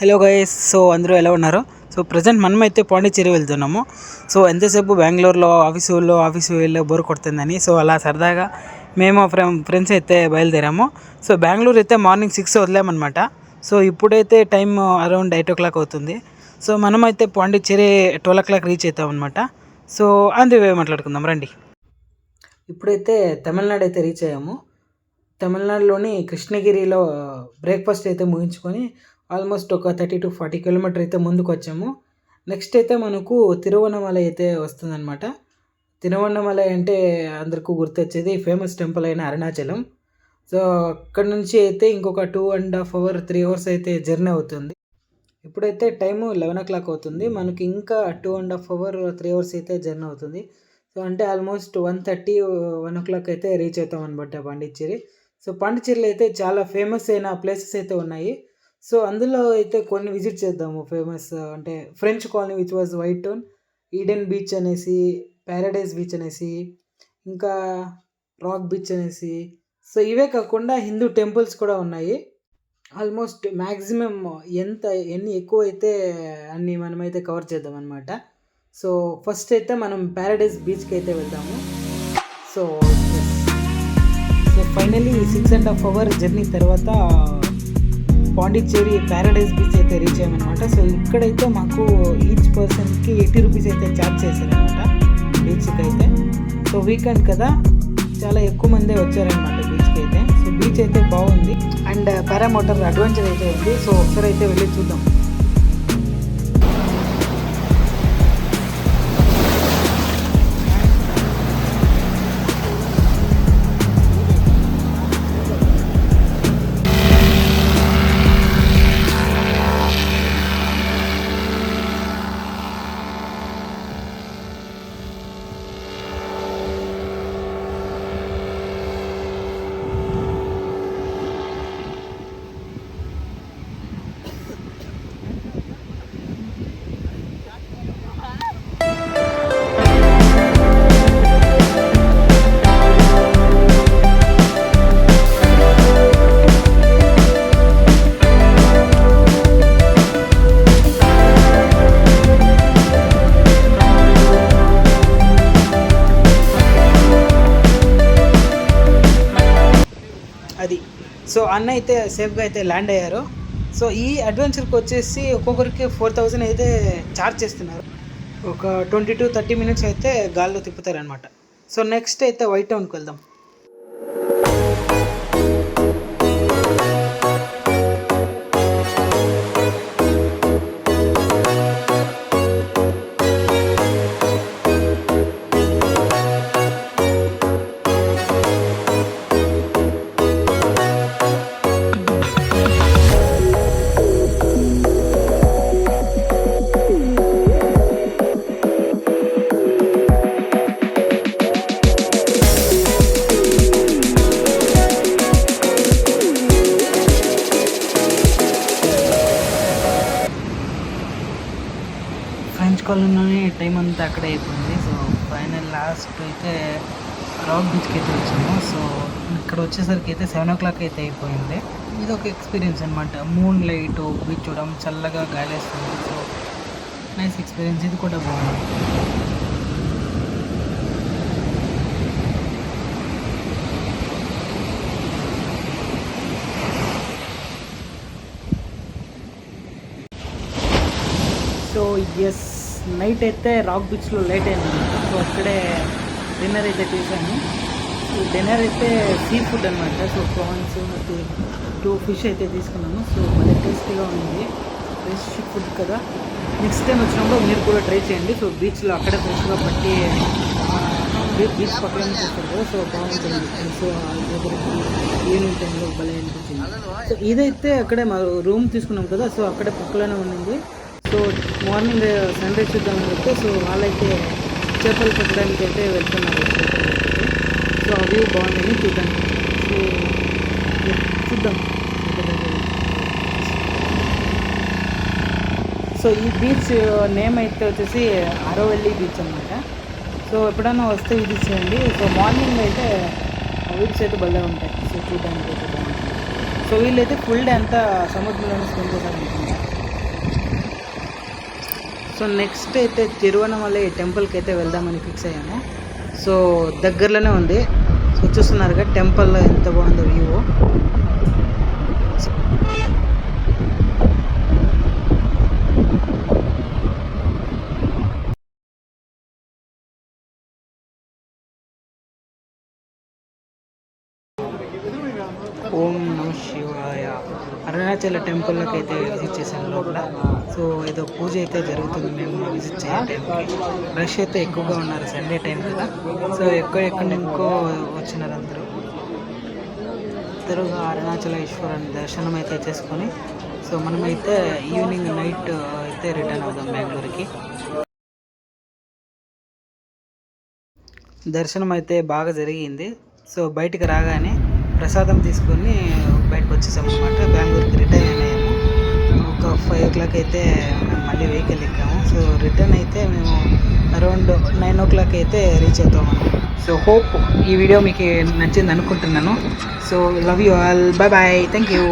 Hello guys. So అందరూ ఎలా ఉన్నారు? సో ప్రజెంట్ మనమైతే పాండిచ్చేరి వెళ్తున్నాము. సో ఎంతసేపు బెంగళూరులో ఆఫీసు వెళ్ళి బోర్ కొడుతుందని సో అలా సరదాగా మేము ఫ్రెండ్స్ అయితే బయలుదేరాము. సో బెంగళూరు అయితే మార్నింగ్ 6 వదిలేమన్నమాట. సో ఇప్పుడైతే టైం అరౌండ్ 8 o'clock అవుతుంది. సో మనమైతే పాండిచ్చేరి 12 o'clock రీచ్ అవుతాం అనమాట. సో అందువే మాట్లాడుకుందాం రండి. ఇప్పుడైతే తమిళనాడు అయితే రీచ్ అయ్యాము. తమిళనాడులోని కృష్ణగిరిలో బ్రేక్ఫాస్ట్ అయితే ముగించుకొని ఆల్మోస్ట్ ఒక 30 to 40 కిలోమీటర్ అయితే ముందుకు వచ్చాము. నెక్స్ట్ అయితే మనకు తిరువన్నమలై అయితే వస్తుందన్నమాట. తిరువన్నమలై అంటే అందరికీ గుర్తొచ్చేది ఫేమస్ టెంపుల్ అయిన అరుణాచలం. సో అక్కడ నుంచి అయితే ఇంకొక 2.5 hours 3 hours అయితే జర్నీ అవుతుంది. ఇప్పుడైతే టైము 11 o'clock అవుతుంది. మనకి ఇంకా 2.5 hours 3 hours అయితే జర్నీ అవుతుంది. సో అంటే ఆల్మోస్ట్ 1:30 1 o'clock అయితే రీచ్ అవుతాం అనమాట పాండిచ్చేరి. సో పాండిచ్చేరిలో అయితే చాలా ఫేమస్ అయిన ప్లేసెస్ అయితే ఉన్నాయి. సో అందులో అయితే కొన్ని విజిట్ చేద్దాము. ఫేమస్ అంటే French colony which was white town, Eden beach అనేసి, ప్యారడైజ్ బీచ్ అనేసి, ఇంకా రాక్ బీచ్ అనేసి. సో ఇవే కాకుండా హిందూ టెంపుల్స్ కూడా ఉన్నాయి. ఆల్మోస్ట్ మ్యాక్సిమం ఎన్ని ఎక్కువ అయితే అన్ని మనమైతే కవర్ చేద్దాం అనమాట. సో ఫస్ట్ అయితే మనం ప్యారడైజ్ బీచ్కి అయితే వెళ్దాము. సో ఫైనలీ 6.5 hours జర్నీ తర్వాత పాండిచ్చేరి ప్యారడైజ్ బీచ్ అయితే రీచ్ అయ్యామన్నమాట. సో ఇక్కడైతే మాకు ఈచ్ పర్సన్కి 80 rupees అయితే ఛార్జ్ చేశారనమాట బీచ్కి అయితే. సో వీకెండ్ కదా, చాలా ఎక్కువ మందే వచ్చారనమాట బీచ్కి అయితే. సో బీచ్ అయితే బాగుంది అండ్ పారామోటర్ అడ్వెంచర్ అయితే ఉంది. సో ఒకసారి అయితే వెళ్ళి చూద్దాం. అది సో అన్న అయితే సేఫ్గా అయితే ల్యాండ్ అయ్యారు. సో ఈ అడ్వెంచర్కి వచ్చేసి ఒక్కొక్కరికి 4,000 అయితే ఛార్జ్ చేస్తున్నారు. ఒక 20 to 30 minutes అయితే గాల్లో తిప్పుతారనమాట. సో నెక్స్ట్ అయితే వైట్ టౌన్కి వెళ్దాం. ఫ్రెంచ్ కాలనీలోనే టైం అంతా అక్కడే అయిపోయింది. సో ఫైనల్ లాస్ట్ అయితే రాక్ బీచ్కి అయితే వచ్చాము. సో ఇక్కడ వచ్చేసరికి అయితే 7 o'clock అయితే అయిపోయింది. ఇది ఒక ఎక్స్పీరియన్స్ అనమాట. మూన్ లైట్ బీచ్ చూడడం, చల్లగా గాలి వేస్తుంది. సో నైస్ ఎక్స్పీరియన్స్, ఇది కూడా బాగుంది. సో ఎస్, నైట్ అయితే రాక్ బీచ్లో లైట్ అయింది. సో అక్కడే డిన్నర్ అయితే చేశాను. సో డిన్నర్ అయితే సీ ఫుడ్ అనమాట. సో ప్రాన్స్ ಮತ್ತು 2 fish అయితే తీసుకున్నాము. సో భలే టేస్టీగా ఉంది. ఫ్రెష్ ఫుడ్ కదా. నెక్స్ట్ టైం వచ్చినప్పుడు మీరు కూడా ట్రై చేయండి. సో బీచ్లో అక్కడే ఫ్రెష్గా పట్టి బీచ్ పక్కన చేస్తారు కదా. సో బాగుంటుంది. సో దగ్గరికి ఈవినింగ్ టైంలో భలే అనిపించింది. సో ఇదైతే అక్కడే మా రూమ్ తీసుకున్నాం కదా. సో అక్కడే పక్కలోనే ఉండింది. సో మార్నింగ్ సన్ రైజ్ చూద్దామని చెప్తే సో వాళ్ళైతే చేపలు పెట్టడానికి అయితే వెళ్తున్నారు. సో ఆ వ్యూ బాగుందని చూద్దాం. సో చూద్దాం. సో ఈ బీచ్ నేమ్ అయితే వచ్చేసి ఆరోవెల్లి బీచ్ అనమాట. సో ఎప్పుడైనా వస్తే విజిట్ చేయండి. సో మార్నింగ్ అయితే వ్యూస్ అయితే భలే ఉంటాయి. సో చూడడానికి అయితే బాగుంటుంది. సో వీళ్ళైతే ఫుల్ డే అంతా సముద్రంలోనే స్పెండ్ చేశారనుకుంటా. సో నెక్స్ట్ అయితే తిరువనమలై టెంపుల్కి అయితే వెళ్దామని ఫిక్స్ అయ్యాము. సో దగ్గరలోనే ఉంది. సో చూస్తున్నారుగా టెంపుల్ ఎంత బాగుందో వ్యూ. ఓం నమ శివాయ. అరుణాచల టెంపుల్లోకి అయితే విజిట్ చేశాను లోపల. సో ఏదో పూజ అయితే జరుగుతుంది. మేము విజిట్ చేసే టైంకి రష్ అయితే ఎక్కువగా ఉన్నారు, సండే టైం కదా. సో ఎక్కడెక్కడి నుంకో వచ్చినారు అందరూ. తిరుగా అరుణాచల ఈశ్వరుని దర్శనం అయితే చేసుకొని సో మనమైతే ఈవినింగ్ నైట్ అయితే రిటర్న్ అవుదాం బెంగళూరుకి. దర్శనం అయితే బాగా జరిగింది. సో బయటికి రాగానే ప్రసాదం తీసుకొని బయటకు వచ్చేసాము అనమాట. బెంగళూరుకి రిటర్న్ అయినాము. ఒక 5 o'clock అయితే మేము మళ్ళీ వెహికల్ ఎక్కాము. సో రిటర్న్ అయితే మేము అరౌండ్ 9 o'clock అయితే రీచ్ అవుతాము. సో హోప్ ఈ వీడియో మీకు నచ్చింది అనుకుంటున్నాను. So love you all, bye bye, thank you.